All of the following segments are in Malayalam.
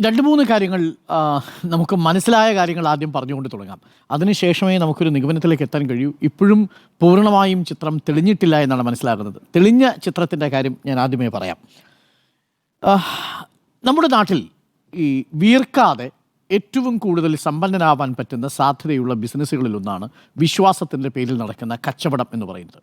രണ്ട് മൂന്ന് കാര്യങ്ങൾ നമുക്ക് മനസ്സിലായ കാര്യങ്ങൾ ആദ്യം പറഞ്ഞുകൊണ്ട് തുടങ്ങാം. അതിനുശേഷമേ നമുക്കൊരു നിഗമനത്തിലേക്ക് എത്താൻ കഴിയൂ. ഇപ്പോഴും പൂർണ്ണമായും ചിത്രം തെളിഞ്ഞിട്ടില്ല എന്നാണ് മനസ്സിലാകുന്നത്. തെളിഞ്ഞ ചിത്രത്തിൻ്റെ കാര്യം ഞാൻ ആദ്യമേ പറയാം. നമ്മുടെ നാട്ടിൽ ഈ വീർക്കാതെ ഏറ്റവും കൂടുതൽ സമ്പന്നനാവാൻ പറ്റുന്ന സാധ്യതയുള്ള ബിസിനസ്സുകളിലൊന്നാണ് വിശ്വാസത്തിൻ്റെ പേരിൽ നടക്കുന്ന കച്ചവടം എന്ന് പറയുന്നത്.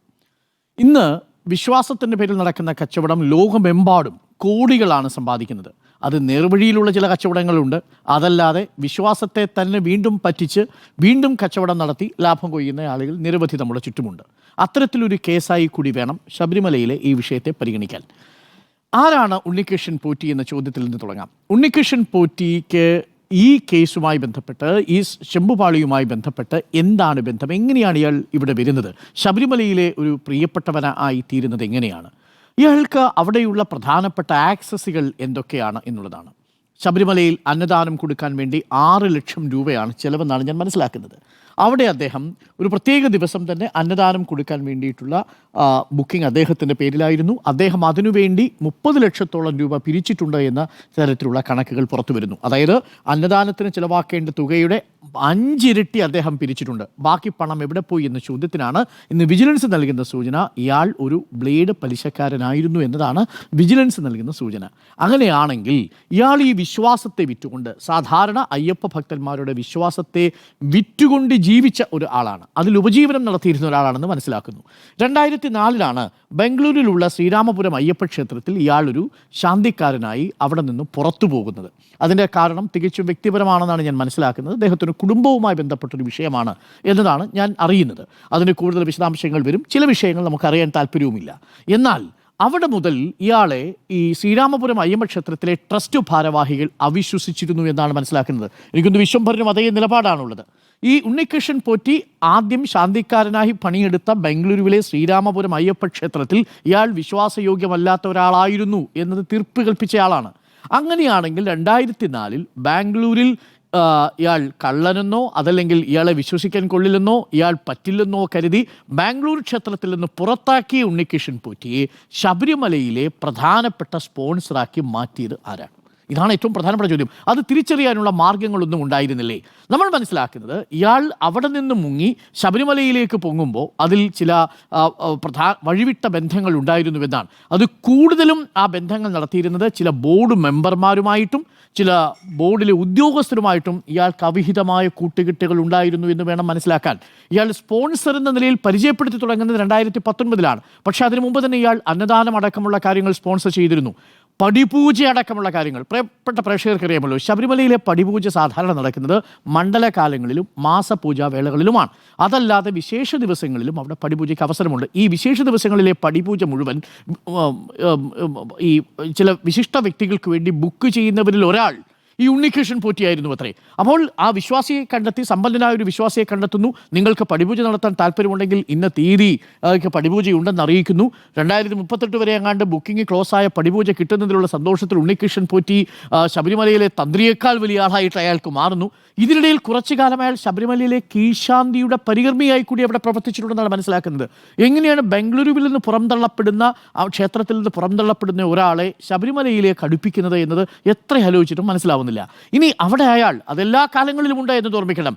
ഇന്ന് വിശ്വാസത്തിൻ്റെ പേരിൽ നടക്കുന്ന കച്ചവടം ലോകമെമ്പാടും കോടികളാണ് സമ്പാദിക്കുന്നത്. അത് നേർവഴിയിലുള്ള ചില കച്ചവടങ്ങളുണ്ട്, അതല്ലാതെ വിശ്വാസത്തെ തന്നെ വീണ്ടും പറ്റിച്ച് വീണ്ടും കച്ചവടം നടത്തി ലാഭം കൊയ്യുന്ന ആളുകൾ നിരവധി നമ്മുടെ ചുറ്റുമുണ്ട്. അത്തരത്തിലൊരു കേസായി കൂടി വേണം ശബരിമലയിലെ ഈ വിഷയത്തെ പരിഗണിക്കാൻ. ആരാണ് ഉണ്ണികൃഷ്ണൻ പോറ്റി എന്ന ചോദ്യത്തിൽ നിന്ന് തുടങ്ങാം. ഉണ്ണികൃഷ്ണൻ പോറ്റിക്ക് ഈ കേസുമായി ബന്ധപ്പെട്ട്, ഈ ശംഭുപാളിയുമായി ബന്ധപ്പെട്ട് എന്താണ് ബന്ധം? എങ്ങനെയാണ് ഇയാൾ ഇവിടെ വരുന്നത്? ശബരിമലയിലെ ഒരു പ്രിയപ്പെട്ടവനായി തീരുന്നത് എങ്ങനെയാണ്? ഇയാൾക്ക് അവിടെയുള്ള പ്രധാനപ്പെട്ട ആക്സസുകൾ എന്തൊക്കെയാണ് എന്നുള്ളതാണ്. ശബരിമലയിൽ അന്നദാനം കൊടുക്കാൻ വേണ്ടി 6 ലക്ഷം രൂപയാണ് ചിലവെന്നാണ് ഞാൻ മനസ്സിലാക്കുന്നത്. അവിടെ അദ്ദേഹം ഒരു പ്രത്യേക ദിവസം തന്നെ അന്നദാനം കൊടുക്കാൻ വേണ്ടിയിട്ടുള്ള ബുക്കിംഗ് അദ്ദേഹത്തിൻ്റെ പേരിലായിരുന്നു. അദ്ദേഹം അതിനുവേണ്ടി 30 ലക്ഷത്തോളം രൂപ പിരിച്ചിട്ടുണ്ട് എന്ന തരത്തിലുള്ള കണക്കുകൾ പുറത്തു വരുന്നു. അതായത് അന്നദാനത്തിന് ചിലവാക്കേണ്ട തുകയുടെ 5 ഇരട്ടി അദ്ദേഹം പിരിച്ചിട്ടുണ്ട്. ബാക്കി പണം എവിടെ പോയി എന്ന ചോദ്യത്തിനാണ് ഇന്ന് വിജിലൻസ് നൽകുന്ന സൂചന ഇയാൾ ഒരു ബ്ലേഡ് പലിശക്കാരനായിരുന്നു എന്നതാണ് വിജിലൻസ് നൽകുന്ന സൂചന. അങ്ങനെയാണെങ്കിൽ ഇയാൾ ഈ വിശ്വാസത്തെ വിറ്റുകൊണ്ട്, സാധാരണ അയ്യപ്പ ഭക്തന്മാരുടെ വിശ്വാസത്തെ വിറ്റുകൊണ്ട് ജീവിച്ച ഒരു ആളാണ്, അതിൽ ഉപജീവനം നടത്തിയിരുന്ന ഒരാളാണെന്ന് മനസ്സിലാക്കുന്നു. 2004 ബംഗളൂരിലുള്ള ശ്രീരാമപുരം അയ്യപ്പ ക്ഷേത്രത്തിൽ ഇയാളൊരു ശാന്തിക്കാരനായി അവിടെ നിന്ന് പുറത്തു പോകുന്നത്. അതിൻ്റെ കാരണം തികച്ചും വ്യക്തിപരമാണെന്നാണ് ഞാൻ മനസ്സിലാക്കുന്നത്. അദ്ദേഹത്തിന് കുടുംബവുമായി ബന്ധപ്പെട്ടൊരു വിഷയമാണ് എന്നതാണ് ഞാൻ അറിയുന്നത്. അതിന് കൂടുതൽ വിശദാംശങ്ങൾ വരും. ചില വിഷയങ്ങൾ നമുക്കറിയാൻ താല്പര്യവുമില്ല. എന്നാൽ അവിടെ മുതൽ ഇയാളെ ഈ ശ്രീരാമപുരം അയ്യപ്പ ക്ഷേത്രത്തിലെ ട്രസ്റ്റ് ഭാരവാഹികൾ അവിശ്വസിച്ചിരുന്നു എന്നാണ് മനസ്സിലാക്കുന്നത്. എനിക്കൊന്ന് വിശ്വംഭരനും അതേ നിലപാടാണുള്ളത്. ഈ ഉണ്ണികൃഷ്ണൻ പോറ്റി ആദ്യം ശാന്തിക്കാരനായി പണിയെടുത്ത ബംഗളൂരുവിലെ ശ്രീരാമപുരം അയ്യപ്പ ക്ഷേത്രത്തിൽ ഇയാൾ വിശ്വാസയോഗ്യമല്ലാത്ത ഒരാളായിരുന്നു എന്നത് തീർപ്പ് കൽപ്പിച്ചയാളാണ്. അങ്ങനെയാണെങ്കിൽ 2004 ബാംഗ്ലൂരിൽ ഇയാൾ കള്ളനെന്നോ അതല്ലെങ്കിൽ ഇയാളെ വിശ്വസിക്കാൻ കൊള്ളില്ലെന്നോ ഇയാൾ പറ്റില്ലെന്നോ കരുതി ബാംഗ്ലൂർ ക്ഷേത്രത്തിൽ നിന്ന് പുറത്താക്കിയ ഉണ്ണികൃഷ്ണൻ പോറ്റിയെ ശബരിമലയിലെ പ്രധാനപ്പെട്ട സ്പോൺസറാക്കി മാറ്റിയത് ആരാണ്? ഇതാണ് ഏറ്റവും പ്രധാനപ്പെട്ട ചോദ്യം. അത് തിരിച്ചറിയാനുള്ള മാർഗങ്ങളൊന്നും ഉണ്ടായിരുന്നില്ലേ? നമ്മൾ മനസ്സിലാക്കുന്നത് ഇയാൾ അവിടെ നിന്ന് മുങ്ങി ശബരിമലയിലേക്ക് പൊങ്ങുമ്പോൾ അതിൽ ചില വഴിവിട്ട ബന്ധങ്ങൾ ഉണ്ടായിരുന്നുവെന്നാണ്. അത് കൂടുതലും ആ ബന്ധങ്ങൾ നടത്തിയിരുന്നത് ചില ബോർഡ് മെമ്പർമാരുമായിട്ടും ചില ബോർഡിലെ ഉദ്യോഗസ്ഥരുമായിട്ടും ഇയാൾക്ക് അവിഹിതമായ കൂട്ടുകെട്ടുകൾ ഉണ്ടായിരുന്നു എന്ന് വേണം മനസ്സിലാക്കാൻ. ഇയാൾ സ്പോൺസർ എന്ന നിലയിൽ പരിചയപ്പെടുത്തി തുടങ്ങുന്നത് 2019 പക്ഷേ അതിനു മുമ്പ് തന്നെ ഇയാൾ അന്നദാനം അടക്കമുള്ള കാര്യങ്ങൾ സ്പോൺസർ ചെയ്തിരുന്നു. പടിപൂജ അടക്കമുള്ള കാര്യങ്ങൾ പ്രിയപ്പെട്ട പ്രേക്ഷകർക്കറിയാമല്ലോ. ശബരിമലയിലെ പടിപൂജ സാധാരണ നടക്കുന്നത് മണ്ഡലകാലങ്ങളിലും മാസപൂജാ വേളകളിലുമാണ്. അതല്ലാതെ വിശേഷ ദിവസങ്ങളിലും അവിടെ പടിപൂജയ്ക്ക് അവസരമുണ്ട്. ഈ വിശേഷ ദിവസങ്ങളിലെ പടിപൂജ മുഴുവൻ ഈ ചില വിശിഷ്ട വ്യക്തികൾക്ക് വേണ്ടി ബുക്ക് ചെയ്യുന്നവരിൽ ഒരാൾ ഈ ഉണ്ണികൃഷ്ണൻ പോറ്റിയായിരുന്നു അത്രേ. അപ്പോൾ ആ വിശ്വാസിയെ കണ്ടെത്തി, സമ്പന്നനായ ഒരു വിശ്വാസിയെ കണ്ടെത്തുന്നു. നിങ്ങൾക്ക് പടിപൂജ നടത്താൻ താല്പര്യമുണ്ടെങ്കിൽ ഇന്ന തീയതി പടിപൂജയുണ്ടെന്ന് അറിയിക്കുന്നു. 2038 വരെ എങ്ങാണ്ട് ബുക്കിംഗ് ക്ലോസ് ആയ പടിപൂജ കിട്ടുന്നതിലുള്ള സന്തോഷത്തിൽ ഉണ്ണികൃഷ്ണൻ പോറ്റി ശബരിമലയിലെ തന്ത്രിയേക്കാൾ വലിയ ആളായിട്ട് അയാൾക്ക് മാറുന്നു. ഇതിനിടയിൽ കുറച്ചു കാലം അയാൾ ശബരിമലയിലെ കീഴ്ശാന്തിയുടെ പരികർമ്മിയായി കൂടി അവിടെ പ്രവർത്തിച്ചിട്ടുണ്ടെന്നാണ് മനസ്സിലാക്കുന്നത്. എങ്ങനെയാണ് ബംഗളൂരുവിൽ നിന്ന് പുറംതള്ളപ്പെടുന്ന, ആ ക്ഷേത്രത്തിൽ നിന്ന് പുറംതള്ളപ്പെടുന്ന ഒരാളെ ശബരിമലയിലേക്ക് അടുപ്പിക്കുന്നത് എന്നത് എത്ര ആലോചിച്ചിട്ടും മനസ്സിലാവുന്നു. ഇനി അവിടെ അയാൾ അതെല്ലാ കാലങ്ങളിലും ഉണ്ട് എന്ന് ഓർമ്മിക്കണം.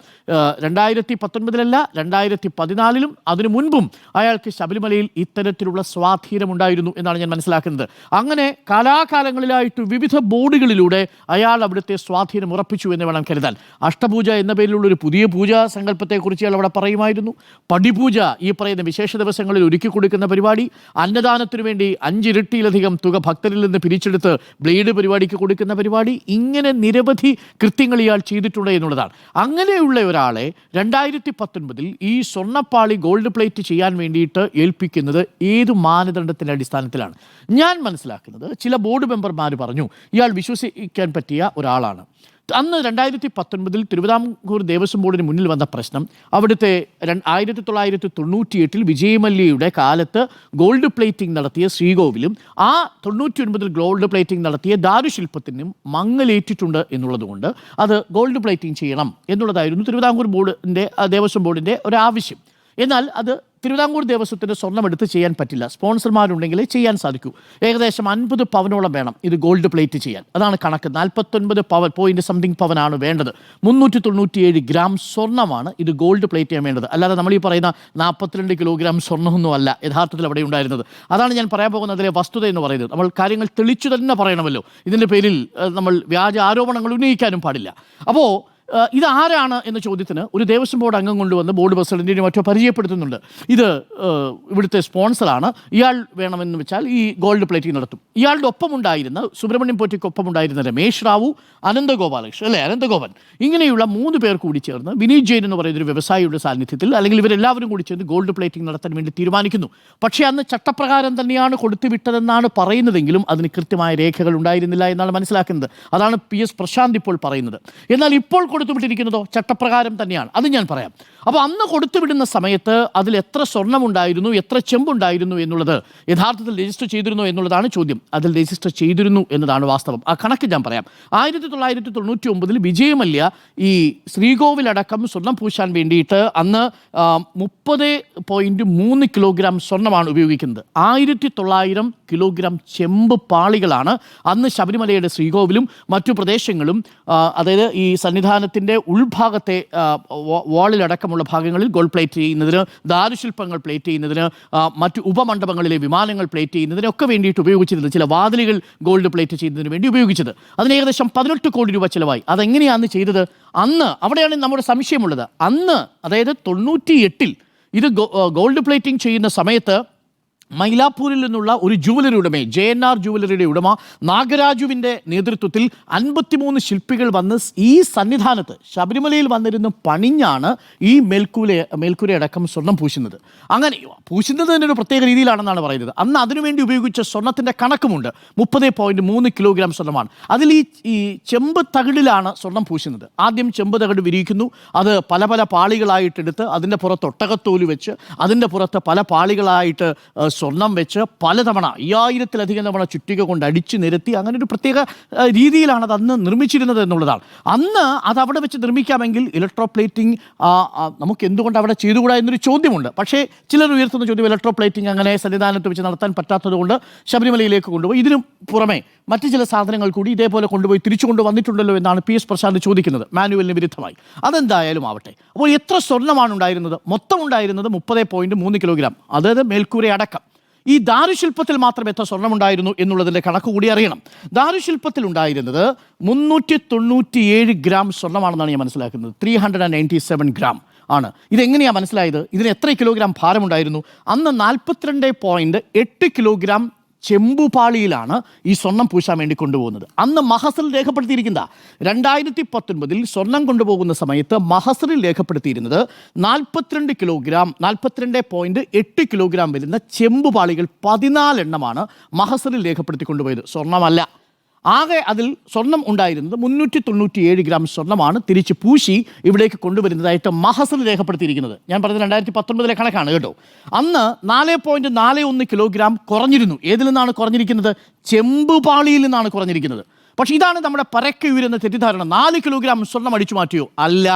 2019 2014 അതിനു മുൻപും അയാൾക്ക് ശബരിമലയിൽ ഇത്തരത്തിലുള്ള സ്വാധീനമുണ്ടായിരുന്നു എന്നാണ് ഞാൻ മനസ്സിലാക്കുന്നത്. അങ്ങനെ കാലാകാലങ്ങളിലായിട്ട് വിവിധ ബോർഡുകളിലൂടെ അയാൾ അവിടുത്തെ സ്വാധീനം ഉറപ്പിച്ചു എന്ന് വേണം കരുതാൻ. അഷ്ടപൂജ എന്ന പേരിലുള്ള ഒരു പുതിയ പൂജാ സങ്കല്പത്തെക്കുറിച്ച് അയാൾ അവിടെ പറയുമായിരുന്നു. പടിപൂജ, ഈ പറയുന്ന വിശേഷ ദിവസങ്ങളിൽ ഒരുക്കി കൊടുക്കുന്ന പരിപാടി, അന്നദാനത്തിനു വേണ്ടി 5 ഇരട്ടിയിലധികം തുക ഭക്തരിൽ നിന്ന് പിരിച്ചെടുത്ത് ബ്ലേഡ് പരിപാടിക്ക് കൊടുക്കുന്ന പരിപാടി, ഇങ്ങനെ നിരവധി കൃത്യങ്ങൾ ഇയാൾ ചെയ്തിട്ടുണ്ട് എന്നുള്ളതാണ്. അങ്ങനെയുള്ള ഒരാളെ 2019 ഈ സ്വർണ്ണപ്പാളി ഗോൾഡ് പ്ലേറ്റ് ചെയ്യാൻ വേണ്ടിയിട്ട് ഏൽപ്പിക്കുന്നത് ഏതു മാനദണ്ഡത്തിൻ്റെ അടിസ്ഥാനത്തിലാണ്? ഞാൻ മനസ്സിലാക്കുന്നത് ചില ബോർഡ് മെമ്പർമാർ പറഞ്ഞു ഇയാൾ വിശ്വസിക്കാൻ പറ്റിയ ഒരാളാണ്. അന്ന് 2019 തിരുവിതാംകൂർ ദേവസ്വം ബോർഡിന് മുന്നിൽ വന്ന പ്രശ്നം, അവിടുത്തെ 1998 വിജയമല്യയുടെ കാലത്ത് ഗോൾഡ് പ്ലേറ്റിംഗ് നടത്തിയ ശ്രീകോവിലും ആ 99 ഗോൾഡ് പ്ലേറ്റിംഗ് നടത്തിയ ദാരുശില്പത്തിനും മങ്ങലേറ്റിട്ടുണ്ട് എന്നുള്ളതുകൊണ്ട് അത് ഗോൾഡ് പ്ലേറ്റിംഗ് ചെയ്യണം എന്നുള്ളതായിരുന്നു തിരുവിതാംകൂർ ബോർഡിൻ്റെ ദേവസ്വം ബോർഡിൻ്റെ ഒരാവശ്യം. എന്നാൽ അത് തിരുവിതാംകൂർ ദേവസ്വത്തിൻ്റെ സ്വർണ്ണം എടുത്ത് ചെയ്യാൻ പറ്റില്ല. സ്പോൺസർമാരുണ്ടെങ്കിലേ ചെയ്യാൻ സാധിക്കൂ. ഏകദേശം 50 പവനോളം വേണം ഇത് ഗോൾഡ് പ്ലേറ്റ് ചെയ്യാൻ. അതാണ് കണക്ക്. 49 പവൻ പോയിന്റ് സംതിങ് പവനാണ് വേണ്ടത്. 397 ഗ്രാം സ്വർണ്ണമാണ് ഇത് ഗോൾഡ് പ്ലേറ്റ് ചെയ്യാൻ വേണ്ടത്. അല്ലാതെ നമ്മൾ ഈ പറയുന്ന 42 കിലോഗ്രാം സ്വർണ്ണമൊന്നും അല്ല യഥാർത്ഥത്തിൽ അവിടെ ഉണ്ടായിരുന്നത്. അതാണ് ഞാൻ പറയാൻ പോകുന്നതിലെ വസ്തുത എന്ന് പറയുന്നത്. നമ്മൾ കാര്യങ്ങൾ തെളിച്ചു തന്നെ പറയണമല്ലോ. ഇതിൻ്റെ പേരിൽ നമ്മൾ വ്യാജ ആരോപണങ്ങൾ ഉന്നയിക്കാനും പാടില്ല. അപ്പോൾ ഇതാരാണ് എന്ന ചോദ്യത്തിന് ഒരു ദേവസ്വം ബോർഡ് അംഗം കൊണ്ടുവന്ന് ബോർഡ് പ്രസിഡന്റിനെ മറ്റോ പരിചയപ്പെടുത്തുന്നുണ്ട്. ഇത് ഇവിടുത്തെ സ്പോൺസറാണ്, ഇയാൾ വേണമെന്ന് വെച്ചാൽ ഈ ഗോൾഡ് പ്ലേറ്റിംഗ് നടത്തും. ഇയാളുടെ ഒപ്പമുണ്ടായിരുന്ന സുബ്രഹ്മണ്യം പോറ്റിക്കൊപ്പമുണ്ടായിരുന്ന രമേശ് റാവു, അനന്തഗോപൻ, ഇങ്ങനെയുള്ള 3 പേർ കൂടി ചേർന്ന് വിനീത് ജെയിൻ എന്ന് പറയുന്ന ഒരു വ്യവസായിയുടെ സാന്നിധ്യത്തിൽ, അല്ലെങ്കിൽ ഇവരെല്ലാവരും കൂടി ചേർന്ന് ഗോൾഡ് പ്ലേറ്റിംഗ് നടത്താൻ വേണ്ടി തീരുമാനിക്കുന്നു. പക്ഷേ അന്ന് ചട്ടപ്രകാരം തന്നെയാണ് കൊടുത്തുവിട്ടതെന്നാണ് പറയുന്നതെങ്കിലും അതിന് കൃത്യമായ രേഖകൾ ഉണ്ടായിരുന്നില്ല എന്നാണ് മനസ്സിലാക്കുന്നത്. അതാണ് PS പ്രശാന്ത് ഇപ്പോൾ പറയുന്നത്. എന്നാൽ ഇപ്പോൾ കൊടുത്തുവിട്ടിരിക്കുന്നതോ ചട്ടപ്രകാരം തന്നെയാണ്. അത് ഞാൻ പറയാം. അപ്പോൾ അന്ന് കൊടുത്തുവിടുന്ന സമയത്ത് അതിൽ എത്ര സ്വർണ്ണമുണ്ടായിരുന്നു, എത്ര ചെമ്പുണ്ടായിരുന്നു എന്നുള്ളത് യഥാർത്ഥത്തിൽ രജിസ്റ്റർ ചെയ്തിരുന്നു എന്നുള്ളതാണ് ചോദ്യം. അതിൽ രജിസ്റ്റർ ചെയ്തിരുന്നു എന്നതാണ് വാസ്തവം. ആ കണക്ക് ഞാൻ പറയാം. 1999 വിജയമല്യ ഈ ശ്രീകോവിലടക്കം സ്വർണം പൂശാൻ വേണ്ടിയിട്ട് അന്ന് 30.3 കിലോഗ്രാം സ്വർണ്ണമാണ് ഉപയോഗിക്കുന്നത്. 1900 കിലോഗ്രാം ചെമ്പ് പാളികളാണ് അന്ന് ശബരിമലയുടെ ശ്രീകോവിലും മറ്റു പ്രദേശങ്ങളും, അതായത് ഈ സന്നിധാനത്തിൻ്റെ ഉൾഭാഗത്തെ വാളിലടക്കമുള്ള ഭാഗങ്ങളിൽ ഗോൾഡ് പ്ലേറ്റ് ചെയ്യുന്നതിന്, ദാരുശില്പങ്ങൾ പ്ലേറ്റ് ചെയ്യുന്നതിന്, മറ്റു ഉപമണ്ഡപങ്ങളിലെ വിമാനങ്ങൾ പ്ലേറ്റ് ചെയ്യുന്നതിനൊക്കെ വേണ്ടിയിട്ട് ഉപയോഗിച്ചിരുന്നത്. ചില വാതിലുകൾ ഗോൾഡ് പ്ലേറ്റ് ചെയ്യുന്നതിന് വേണ്ടി ഉപയോഗിച്ചത്. അതിന് ഏകദേശം 18 കോടി രൂപ ചിലവായി. അതെങ്ങനെയാണ് ചെയ്തത്? അന്ന് അവിടെയാണ് നമ്മുടെ സംശയമുള്ളത്. അന്ന് അതായത് 98 ഇത് ഗോൾഡ് പ്ലേറ്റിംഗ് ചെയ്യുന്ന സമയത്ത് മൈലാപ്പൂരിൽ നിന്നുള്ള ഒരു ജുവലറി ഉടമയെ, JNR ജുവലറിയുടെ ഉടമ നാഗരാജുവിൻ്റെ നേതൃത്വത്തിൽ 53 ശില്പികൾ വന്ന് ഈ സന്നിധാനത്ത് ശബരിമലയിൽ വന്നിരുന്ന് പണിഞ്ഞാണ് ഈ മേൽക്കൂരയടക്കം സ്വർണം പൂശുന്നത്. അങ്ങനെ പൂശുന്നത് തന്നെ ഒരു പ്രത്യേക രീതിയിലാണെന്നാണ് പറയുന്നത്. അന്ന് അതിനുവേണ്ടി ഉപയോഗിച്ച സ്വർണത്തിൻ്റെ കണക്കുമുണ്ട്. 30.3 കിലോഗ്രാം സ്വർണ്ണമാണ്. അതിൽ ഈ ചെമ്പ് തകിടിലാണ് സ്വർണം പൂശുന്നത്. ആദ്യം ചെമ്പ് തകിട് വിരിയിക്കുന്നു. അത് പല പല പാളികളായിട്ടെടുത്ത് അതിൻ്റെ പുറത്ത് ഒട്ടകത്തോല് വെച്ച് അതിൻ്റെ പുറത്ത് പല പാളികളായിട്ട് സ്വർണം വെച്ച് പലതവണ 1000-ലധികം തവണ ചുറ്റിക കൊണ്ട് അടിച്ചു നിരത്തി അങ്ങനെ ഒരു പ്രത്യേക രീതിയിലാണ് അത് അന്ന് നിർമ്മിച്ചിരുന്നത് എന്നുള്ളതാണ്. അന്ന് അത് അവിടെ വെച്ച് നിർമ്മിക്കാമെങ്കിൽ ഇലക്ട്രോപ്ലേറ്റിംഗ് നമുക്ക് എന്തുകൊണ്ട് അവിടെ ചെയ്തുകൂടാ എന്നൊരു ചോദ്യമുണ്ട്. പക്ഷേ ചിലർ ഉയർത്തുന്ന ചോദ്യം ഇലക്ട്രോപ്ലേറ്റിംഗ് അങ്ങനെ സന്നിധാനത്ത് വെച്ച് നടത്താൻ പറ്റാത്തത് കൊണ്ട് ശബരിമലയിലേക്ക് കൊണ്ടുപോയി ഇതിനു പുറമെ മറ്റ് ചില സാധനങ്ങൾ കൂടി ഇതേപോലെ കൊണ്ടുപോയി തിരിച്ചു കൊണ്ടുവന്നിട്ടുണ്ടല്ലോ എന്നാണ് PS പ്രശാന്ത് ചോദിക്കുന്നത്, മാനുവലിന് വിരുദ്ധമായി. അതെന്തായാലും ആവട്ടെ. അപ്പോൾ എത്ര സ്വർണ്ണമാണ് ഉണ്ടായിരുന്നത്? മൊത്തം ഉണ്ടായിരുന്നത് 30.3 കിലോഗ്രാം, അതായത് മേൽക്കൂര അടക്കം. ഈ ദാരുശില്പത്തിൽ മാത്രം എത്ര സ്വർണ്ണമുണ്ടായിരുന്നു എന്നുള്ളതിൻ്റെ കണക്ക് കൂടി അറിയണം. ദാരുശില്പത്തിൽ ഉണ്ടായിരുന്നത് 397 ഗ്രാം സ്വർണ്ണമാണെന്നാണ് ഞാൻ മനസ്സിലാക്കുന്നത്. 397 ഗ്രാം ആണ്. ഇതെങ്ങനെയാണ് മനസ്സിലായത്? ഇതിന് എത്ര കിലോഗ്രാം ഭാരമുണ്ടായിരുന്നു? അന്ന് 42.8 കിലോഗ്രാം ചെമ്പുപാളിയിലാണ് ഈ സ്വർണം പൂശാൻ വേണ്ടി കൊണ്ടുപോകുന്നത്. അന്ന് മഹസറിൽ രേഖപ്പെടുത്തിയിരിക്കുന്ന 2019 സ്വർണം കൊണ്ടുപോകുന്ന സമയത്ത് മഹസറിൽ രേഖപ്പെടുത്തിയിരുന്നത് 42 കിലോഗ്രാം 42.8 കിലോഗ്രാം വരുന്ന ചെമ്പുപാളികൾ 14 എണ്ണമാണ് മഹസറിൽ രേഖപ്പെടുത്തി കൊണ്ടുപോയത്. സ്വർണ്ണമല്ല. ആകെ അതിൽ സ്വർണം ഉണ്ടായിരുന്നത് 397 ഗ്രാം സ്വർണ്ണമാണ് തിരിച്ച് പൂശി ഇവിടേക്ക് കൊണ്ടുവരുന്നതായിട്ട് മഹസറിൽ രേഖപ്പെടുത്തിയിരിക്കുന്നത്. ഞാൻ പറഞ്ഞത് 2019 കണക്കാണ് കേട്ടോ. അന്ന് 4.41 കിലോഗ്രാം കുറഞ്ഞിരുന്നു. ഏതിൽ നിന്നാണ് കുറഞ്ഞിരിക്കുന്നത്? ചെമ്പുപാളിയിൽ നിന്നാണ് കുറഞ്ഞിരിക്കുന്നത്. പക്ഷേ ഇതാണ് നമ്മുടെ പരക്കെ ഉയരുന്ന തെറ്റിദ്ധാരണ. 4 കിലോഗ്രാം സ്വർണം അടിച്ചു മാറ്റിയോ? അല്ല.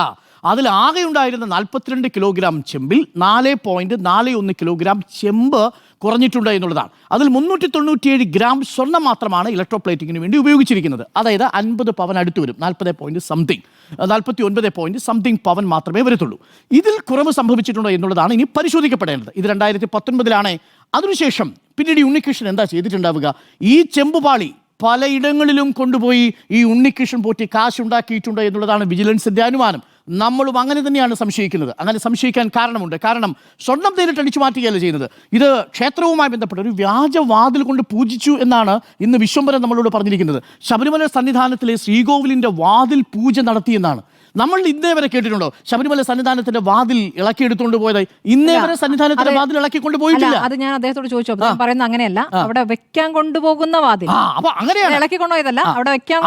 അതിൽ ആകെ ഉണ്ടായിരുന്ന 42 കിലോഗ്രാം ചെമ്പിൽ 4.41 കിലോഗ്രാം ചെമ്പ് കുറഞ്ഞിട്ടുണ്ട് എന്നുള്ളതാണ്. അതിൽ 397 ഗ്രാം സ്വർണ്ണം മാത്രമാണ് ഇലക്ട്രോപ്ലേറ്റിങ്ങിന് വേണ്ടി ഉപയോഗിച്ചിരിക്കുന്നത്. അതായത് 50 പവൻ അടുത്ത് വരും. 49 പവൻ മാത്രമേ വരത്തുള്ളൂ. ഇതിൽ കുറവ് സംഭവിച്ചിട്ടുണ്ടോ എന്നുള്ളതാണ് ഇനി പരിശോധിക്കപ്പെടേണ്ടത്. ഇത് 2019 അതിനുശേഷം പിന്നീട് ഉണ്ണികൃഷ്ണൻ എന്താ ചെയ്തിട്ടുണ്ടാവുക? ഈ ചെമ്പുപാളി പലയിടങ്ങളിലും കൊണ്ടുപോയി ഈ ഉണ്ണികൃഷ്ണൻ പോറ്റി കാശുണ്ടാക്കിയിട്ടുണ്ട് എന്നുള്ളതാണ് വിജിലൻസിൻ്റെ അനുമാനം. നമ്മളും അങ്ങനെ തന്നെയാണ് സംശയിക്കുന്നത്. അങ്ങനെ സംശയിക്കാൻ കാരണമുണ്ട്. കാരണം സ്വർണം നേരിട്ട് അടിച്ചു മാറ്റുകയല്ല ചെയ്യുന്നത്. ഇത് ക്ഷേത്രവുമായി ബന്ധപ്പെട്ട ഒരു വ്യാജവാതിൽ കൊണ്ട് പൂജിച്ചു എന്നാണ് ഇന്ന് വിശ്വംഭരൻ നമ്മളോട് പറഞ്ഞിരിക്കുന്നത്. ശബരിമല സന്നിധാനത്തിലെ ശ്രീകോവിലിൻ്റെ വാതിൽ പൂജ നടത്തിയെന്നാണ്. നമ്മൾ ഇന്നേ വരെ കേട്ടിട്ടുണ്ടോ ശബരിമല സന്നിധാനത്തിന്റെ വാതിൽ ഇളക്കിയെടുത്തുകൊണ്ട് പോയത്? ഇന്നേ വരെ സന്നിധാനത്തിന്റെ വാതിൽ ഇളക്കിക്കൊണ്ട് പോയിട്ടില്ല. അത് ഞാൻ അദ്ദേഹത്തോട് ചോദിച്ചു. പറയുന്നത് അങ്ങനെയല്ല, അവിടെ വെക്കാൻ കൊണ്ടുപോകുന്ന വാതിൽ. അപ്പൊ അങ്ങനെയാണ് ഇളക്കി കൊണ്ടുപോയതല്ല, അവിടെ വെക്കാൻ.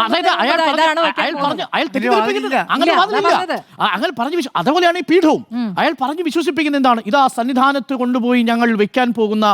അങ്ങനെ പറഞ്ഞു. അതുപോലെയാണ് ഈ പീഠവും. അയാൾ പറഞ്ഞു വിശ്വസിപ്പിക്കുന്നത് എന്താണ്? ഇതാ സന്നിധാനത്ത് കൊണ്ടുപോയി ഞങ്ങൾ വെക്കാൻ പോകുന്ന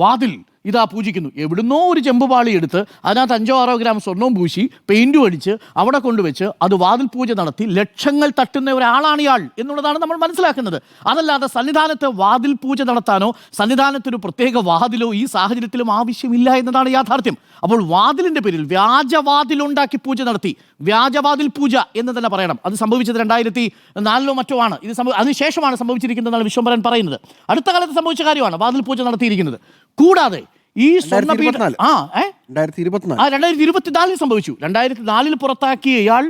വാതിൽ ഇതാ പൂജിക്കുന്നു. എവിടുന്നോ ഒരു ചെമ്പുപാളി എടുത്ത് അതിനകത്ത് 5-6 ഗ്രാം സ്വർണവും പൂശി പെയിൻറ്റും അടിച്ച് അവിടെ കൊണ്ടുവച്ച് അത് വാതിൽ പൂജ നടത്തി ലക്ഷങ്ങൾ തട്ടുന്ന ഒരാളാണ് ഇയാൾ എന്നുള്ളതാണ് നമ്മൾ മനസ്സിലാക്കുന്നത്. അതല്ലാതെ സന്നിധാനത്ത് വാതിൽ പൂജ നടത്താനോ സന്നിധാനത്തൊരു പ്രത്യേക വാതിലോ ഈ സാഹചര്യത്തിലും ആവശ്യമില്ല എന്നതാണ് യാഥാർത്ഥ്യം. അപ്പോൾ വാതിലിൻ്റെ പേരിൽ വ്യാജവാതിലുണ്ടാക്കി പൂജ നടത്തി. വ്യാജവാതിൽ പൂജ എന്ന് തന്നെ പറയണം. അത് സംഭവിച്ചത് 2004 മറ്റോ ആണ്. ഇത് അതിനുശേഷമാണ് സംഭവിച്ചിരിക്കുന്നതെന്നാണ് വിശ്വംഭരൻ പറയുന്നത്. അടുത്ത കാലത്ത് സംഭവിച്ച കാര്യമാണ് വാതിൽ പൂജ നടത്തിയിരിക്കുന്നത്. കൂടാതെ ഈ സ്വർണ്ണപീഠം 2024 സംഭവിച്ചു. 2004 പുറത്താക്കിയ ഇയാൾ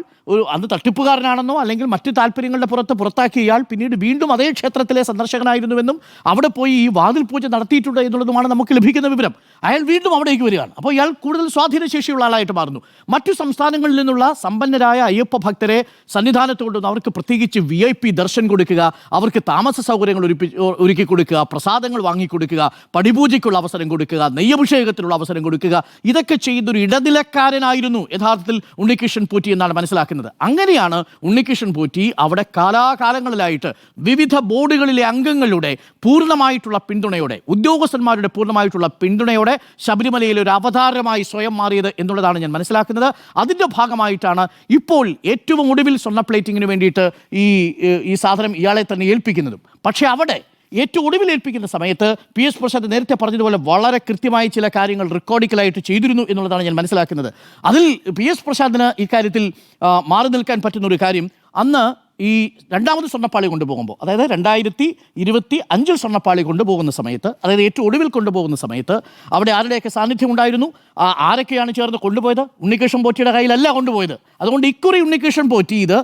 അന്ന് തട്ടിപ്പുകാരനാണെന്നോ അല്ലെങ്കിൽ മറ്റു താല്പര്യങ്ങളുടെ പുറത്താക്കിയ ഇയാൾ പിന്നീട് വീണ്ടും അതേ ക്ഷേത്രത്തിലെ സന്ദർശകനായിരുന്നുവെന്നും അവിടെ പോയി ഈ വാതിൽ പൂജ നടത്തിയിട്ടുണ്ട് എന്നുള്ളതുമാണ് നമുക്ക് ലഭിക്കുന്ന വിവരം. അയാൾ വീണ്ടും അവിടേക്ക് വരികയാണ്. അപ്പോൾ ഇയാൾ കൂടുതൽ സ്വാധീനശേഷിയുള്ള ആളായിട്ട് മാറുന്നു. മറ്റു സംസ്ഥാനങ്ങളിൽ നിന്നുള്ള സമ്പന്നരായ അയ്യപ്പ ഭക്തരെ സന്നിധാനത്ത് കൊണ്ടുവന്ന് അവർക്ക് പ്രത്യേകിച്ച് VIP ദർശൻ കൊടുക്കുക, അവർക്ക് താമസ സൗകര്യങ്ങൾ ഒരുക്കി കൊടുക്കുക, പ്രസാദങ്ങൾ വാങ്ങിക്കൊടുക്കുക, പടിപൂജയ്ക്കുള്ള അവസരം കൊടുക്കുക, നെയ്യഭിഷേകത്തിനുള്ള അവസരം കൊടുക്കുക, ഇതൊക്കെ ചെയ്യുന്നൊരു ഇടനിലക്കാരനായിരുന്നു യഥാർത്ഥത്തിൽ ഉണ്ണികൃഷ്ണൻ പോറ്റി എന്നാണ് മനസ്സിലാക്കുന്നത്. അങ്ങനെയാണ് ഉണ്ണികൃഷ്ണൻ പോറ്റി അവിടെ കാലാകാലങ്ങളിലായിട്ട് വിവിധ ബോർഡുകളിലെ അംഗങ്ങളുടെ പൂർണ്ണമായിട്ടുള്ള പിന്തുണയോടെ, ഉദ്യോഗസ്ഥന്മാരുടെ പൂർണ്ണമായിട്ടുള്ള പിന്തുണയോടെ ശബരിമലയിൽ ഒരു അവതാരമായി സ്വയം മാറിയത് എന്നുള്ളതാണ് ഞാൻ മനസ്സിലാക്കുന്നത്. അതിൻ്റെ ഭാഗമായിട്ടാണ് ഇപ്പോൾ ഏറ്റവും ഒടുവിൽ സ്വർണ്ണ പ്ലേറ്റിങ്ങിന് വേണ്ടിയിട്ട് ഈ സാധനം ഇയാളെ തന്നെ ഏൽപ്പിക്കുന്നതും. പക്ഷേ അവിടെ ഏറ്റവും ഒടുവിൽ ഏൽപ്പിക്കുന്ന സമയത്ത് PS പ്രസാദ് നേരത്തെ പറഞ്ഞതുപോലെ വളരെ കൃത്യമായി ചില കാര്യങ്ങൾ റെക്കോർഡിക്കലായിട്ട് ചെയ്തിരുന്നു എന്നുള്ളതാണ് ഞാൻ മനസ്സിലാക്കുന്നത്. അതിൽ PS പ്രസാദിന് ഇക്കാര്യത്തിൽ മാറി നിൽക്കാൻ പറ്റുന്ന ഒരു കാര്യം, അന്ന് ഈ രണ്ടാമത് സ്വർണ്ണപ്പാളി കൊണ്ടുപോകുമ്പോൾ, അതായത് 2025 സ്വർണ്ണപ്പാളി കൊണ്ടുപോകുന്ന സമയത്ത്, അതായത് ഏറ്റവും ഒടുവിൽ കൊണ്ടുപോകുന്ന സമയത്ത് അവിടെ ആരുടെയൊക്കെ സാന്നിധ്യം ഉണ്ടായിരുന്നു, ആരൊക്കെയാണ് ചേർന്ന് കൊണ്ടുപോയത്? ഉണ്ണികൃഷ്ണൻ പോറ്റിയുടെ കയ്യിലല്ല കൊണ്ടുപോയത്. അതുകൊണ്ട് ഇക്കുറി ഉണ്ണികൃഷ്ണൻ പോറ്റി ഇത്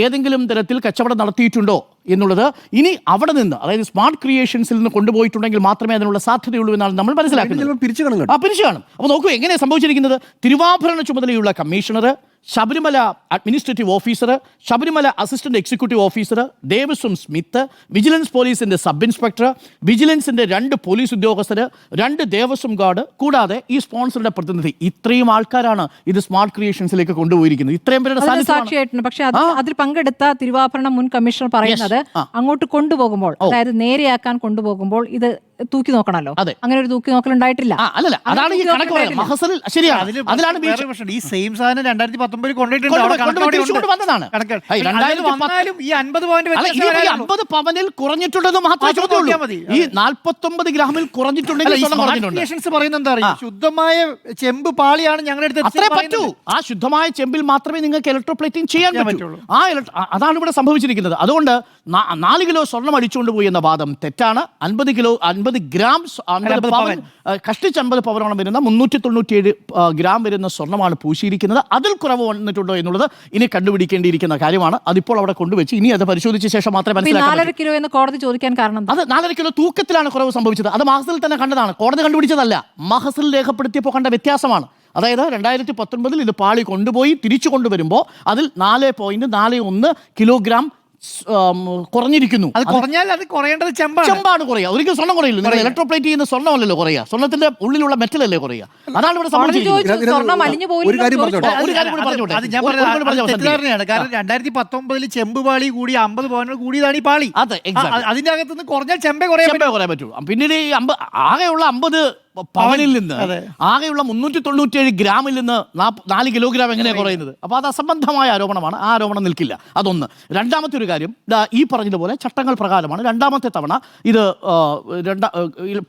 ഏതെങ്കിലും തരത്തിൽ കച്ചവടം നടത്തിയിട്ടുണ്ടോ എന്നുള്ളത് ഇനി അവിടെ നിന്ന്, അതായത് സ്മാർട്ട് ക്രിയേഷൻസിൽ നിന്ന് കൊണ്ടുപോയിട്ടുണ്ടെങ്കിൽ മാത്രമേ അതിനുള്ള സാധ്യതയുള്ളൂ എന്നാണ് നമ്മൾ മനസ്സിലാക്കുന്നത്. പിരിച്ചു കാണും. അപ്പോൾ നോക്കൂ എങ്ങനെയാണ് സംഭവിച്ചിരിക്കുന്നത്. തിരുവാഭരണ ചുമതലയുള്ള commissioner, Sabarimala administrative officer, Sabarimala assistant executive officer, Devaswom Smith, vigilance പോലീസിന്റെ സബ് ഇൻസ്പെക്ടർ, വിജിലൻസിന്റെ 2 പോലീസ് ഉദ്യോഗസ്ഥർ, 2 ദേവസ്വം ഗാർഡ്, കൂടാതെ ഈ സ്പോൺസറുടെ പ്രതിനിധി, ഇത്രയും ആൾക്കാരാണ് ഇത് സ്മാർട്ട് ക്രിയേഷൻസിലേക്ക് കൊണ്ടുപോയിരിക്കുന്നത്. ഇത്രയും പേരുടെ സാക്ഷിയായിട്ടുണ്ട്. പക്ഷേ അതിൽ പങ്കെടുത്ത തിരുവാഭരണം മുൻ കമ്മീഷണർ പറയുന്നത് അങ്ങോട്ട് കൊണ്ടുപോകുമ്പോൾ, അതായത് നേരെയാക്കാൻ കൊണ്ടുപോകുമ്പോൾ ഇത് തൂക്കി നോക്കണല്ലോ. അങ്ങനെ ഒരു തൂക്കി നോക്കൽ ഉണ്ടായിട്ടില്ല. അതാണ് ഈ കണക്ക് ശരിയാണ്. ഈ സെയിം സാധനം 2019 വന്നതാണ്. ഈ 50 പവനിൽ കുറഞ്ഞിട്ടുണ്ടെന്ന് മാത്രമേ ചോദ്യമുള്ളൂ. ഈ 49 ഗ്രാമിൽ കുറഞ്ഞിട്ടുണ്ടെങ്കിൽ പറയുന്നത് എന്താ അറിയാം, ശുദ്ധമായ ചെമ്പ് പാളിയാണ് ഞങ്ങളുടെ അത്രേ പറ്റൂ. ആ ശുദ്ധമായ ചെമ്പിൽ മാത്രമേ നിങ്ങൾക്ക് ഇലക്ട്രോപ്ലേറ്റിംഗ് ചെയ്യാൻ പറ്റുള്ളൂ. അതാണ് ഇവിടെ സംഭവിച്ചിരിക്കുന്നത്. അതുകൊണ്ട് 4 കിലോ സ്വർണം അടിച്ചുകൊണ്ട് പോയി എന്ന വാദം തെറ്റാണ്. 50 ഗ്രാം കഷ്ടിച്ച് 50 പവനോളം വരുന്ന 397 ഗ്രാം വരുന്ന സ്വർണ്ണമാണ് പൂശിയിരിക്കുന്നത്. അതിൽ കുറവ് വന്നിട്ടുണ്ടോ എന്നുള്ളത് ഇനി കണ്ടുപിടിക്കേണ്ടിയിരിക്കുന്ന കാര്യമാണ്. അതിപ്പോൾ അവിടെ കൊണ്ടുവച്ച് ഇനി അത് പരിശോധിച്ച ശേഷം മാത്രമേ മനസ്സിലാക്കാൻ. 4.5 കിലോ എന്ന് കോടതി ചോദിക്കാൻ കാരണം അത് 4.5 കിലോ തൂക്കത്തിലാണ് കുറവ് സംഭവിച്ചത്. അത് മഹസിൽ തന്നെ കണ്ടതാണ്, കോടതി കണ്ടുപിടിച്ചതല്ല. മഹസിൽ രേഖപ്പെടുത്തിയപ്പോൾ കണ്ട വ്യത്യാസമാണ്. അതായത് 2019 ഇത് പാളി കൊണ്ടുപോയി തിരിച്ചു കൊണ്ടുവരുമ്പോൾ അതിൽ 4.41 കിലോഗ്രാം കുറഞ്ഞിരിക്കുന്നു. അത് കുറഞ്ഞാൽ അത് കുറയേണ്ടത് ചെമ്പാണ് കുറയുക. ഒരിക്കലും സ്വർണ്ണം കുറയില്ല. നിങ്ങൾ ഇലക്ട്രോപ്ലേറ്റ് ചെയ്യുന്ന സ്വർണ്ണമല്ലല്ലോ കുറയുക, സ്വർണ്ണത്തിന്റെ ഉള്ളിലുള്ള മെറ്റലല്ലേ കുറയുക. അതാണ് ഇവിടെ സംഭവിച്ചിരിക്കുന്നത്. കാരണം 2019 ചെമ്പുപാളി കൂടി 50 പവനോട് കൂടിയതാണ് ഈ പാളി. അതിന്റെ അകത്തുനിന്ന് കുറഞ്ഞാൽ ചെമ്പേ കുറയാൻ പറ്റുള്ളൂ. പിന്നീട് ഈ ആകെയുള്ള 50 പവനിൽ നിന്ന് ആകെയുള്ള 397 ഗ്രാമിൽ നിന്ന് 4 കിലോഗ്രാം എങ്ങനെയാണ് കുറയുന്നത്? അപ്പോൾ അത് അസംബന്ധമായ ആരോപണമാണ്. ആ ആരോപണം നിൽക്കില്ല. അതൊന്ന്. രണ്ടാമത്തെ ഒരു കാര്യം, ഈ പറഞ്ഞതുപോലെ ചട്ടങ്ങൾ പ്രകാരമാണ് രണ്ടാമത്തെ തവണ ഇത്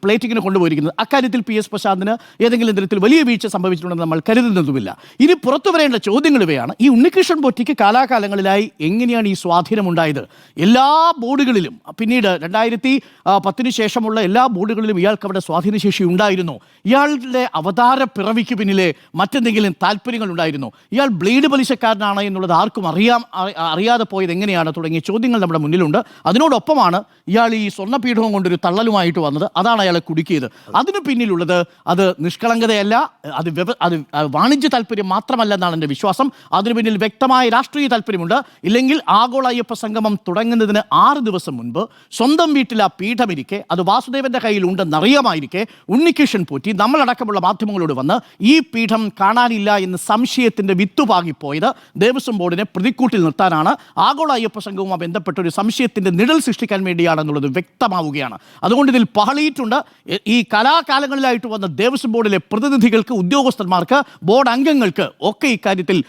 പ്ലേറ്റിങ്ങിന് കൊണ്ടുപോയിരിക്കുന്നത്. അക്കാര്യത്തിൽ PS പ്രസാദിന് ഏതെങ്കിലും തരത്തിൽ വലിയ വീഴ്ച സംഭവിച്ചിട്ടുണ്ടെന്ന് നമ്മൾ കരുതുന്നതുമില്ല. ഇനി പുറത്തു വരേണ്ട ചോദ്യങ്ങൾ ഇവയാണ്. ഈ ഉണ്ണികൃഷ്ണൻ പോറ്റിക്ക് കാലാകാലങ്ങളിലായി എങ്ങനെയാണ് ഈ സ്വാധീനമുണ്ടായത്? എല്ലാ ബോർഡുകളിലും, പിന്നീട് 2010 ശേഷമുള്ള എല്ലാ ബോർഡുകളിലും ഇയാൾക്ക് അവിടെ സ്വാധീനശേഷി ഉണ്ടായിരുന്നു. ഇയാളുടെ അവതാര പിറവിക്ക് പിന്നിലെ മറ്റെന്തെങ്കിലും താല്പര്യങ്ങൾ ഉണ്ടായിരുന്നു? ഇയാൾ ബ്ലേഡ് പലിശക്കാരനാണ് എന്നുള്ളത് ആർക്കും അറിയാതെ പോയത് എങ്ങനെയാണ് തുടങ്ങിയ ചോദ്യങ്ങൾ നമ്മുടെ മുന്നിലുണ്ട്. അതിനോടൊപ്പമാണ് ഇയാൾ ഈ സ്വർണ്ണപീഠവും കൊണ്ടൊരു തള്ളലുമായിട്ട് വന്നത്. അതാണ് അയാളെ കുടുക്കിയത്. അതിനു പിന്നിലുള്ളത് അത് നിഷ്കളങ്കതയല്ല, അത് വാണിജ്യ താല്പര്യം മാത്രമല്ല എന്നാണ് എൻ്റെ വിശ്വാസം. അതിനു പിന്നിൽ വ്യക്തമായ രാഷ്ട്രീയ താല്പര്യമുണ്ട്. ഇല്ലെങ്കിൽ ആഗോള അയ്യപ്പ സംഗമം തുടങ്ങുന്നതിന് 6 ദിവസം മുൻപ് സ്വന്തം വീട്ടിൽ ആ പീഠമിരിക്കെ, അത് വാസുദേവന്റെ കയ്യിൽ ഉണ്ടെന്നറിയാമായിരിക്കെ, ഉണ്ണികൃഷ്ണൻ ഉണ്ണികൃഷ്ണൻ പോറ്റി നമ്മളടക്കമുള്ള മാധ്യമങ്ങളോട് വന്ന് ഈ പീഠം കാണാനില്ല എന്ന് സംശയത്തിൻ്റെ വിത്തുപാകിപ്പോയത് ദേവസ്വം ബോർഡിനെ പ്രതിക്കൂട്ടിൽ നിർത്താനാണ്, ആഗോള അയ്യപ്പ സംഘവുമായി ബന്ധപ്പെട്ട ഒരു സംശയത്തിൻ്റെ നിഴൽ സൃഷ്ടിക്കാൻ വേണ്ടിയാണെന്നുള്ളത് വ്യക്തമാവുകയാണ്. അതുകൊണ്ട് ഇതിൽ പഹളിയിട്ടുണ്ട്. ഈ കലാകാലങ്ങളിലായിട്ട് വന്ന ദേവസ്വം ബോർഡിലെ പ്രതിനിധികൾക്ക്, ഉദ്യോഗസ്ഥന്മാർക്ക്, ബോർഡ് അംഗങ്ങൾക്ക് ഒക്കെ ഇക്കാര്യത്തിൽ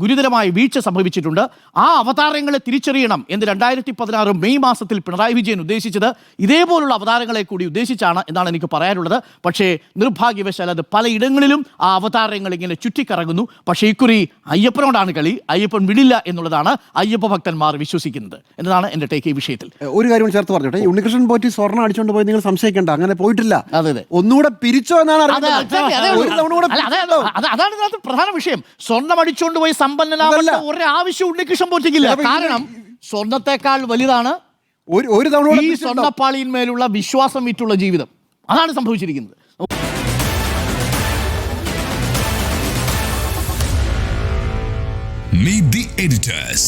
ഗുരുതരമായ വീഴ്ച സംഭവിച്ചിട്ടുണ്ട്. ആ അവതാരങ്ങളെ തിരിച്ചറിയണം എന്ന് 2016 മെയ് മാസത്തിൽ പിണറായി വിജയൻ ഉദ്ദേശിച്ചത് ഇതേപോലുള്ള അവതാരങ്ങളെ കൂടി ഉദ്ദേശിച്ചാണ് എന്നാണ് എനിക്ക് പറയാനുള്ളത്. പക്ഷേ നിർഭാഗ്യവശാൽ അത് പലയിടങ്ങളിലും ആ അവതാരങ്ങൾ ഇങ്ങനെ ചുറ്റിക്കറങ്ങുന്നു. പക്ഷേ ഇക്കുറി അയ്യപ്പനോടാണ് കളി, അയ്യപ്പൻ വിടില്ല എന്നുള്ളതാണ് അയ്യപ്പ ഭക്തന്മാർ വിശ്വസിക്കുന്നത് എന്നതാണ് എൻ്റെ ടേക്ക് ഈ വിഷയത്തിൽ. ഒരു കാര്യം ചേർത്ത് പറഞ്ഞോട്ടെ, ഉണ്ണികൃഷ്ണൻ പോറ്റി സ്വർണ്ണം അടിച്ചുകൊണ്ട് പോയി നിങ്ങൾ സംശയിക്കേണ്ട, അങ്ങനെ പോയിട്ടില്ല. അതെ, ഒന്നുകൂടെ പിരിച്ചോ എന്നാണ് അതാണ് പ്രധാന വിഷയം. സ്വർണ്ണം അടിച്ചുകൊണ്ട് പോയി സമ്പന്നനാവണ്ട ഒരു ആവശ്യം ഉണ്ണികൃഷ്ണൻ പോറ്റിക്കില്ല. കാരണം സ്വർണത്തെക്കാൾ വലുതാണ് ഒരു തവണ ഈ സ്വർണ്ണപ്പാളിയിന്മേലുള്ള വിശ്വാസം വിറ്റുള്ള ജീവിതം. അതാണ് സംഭവിച്ചിരിക്കുന്നത്. Meet the editors.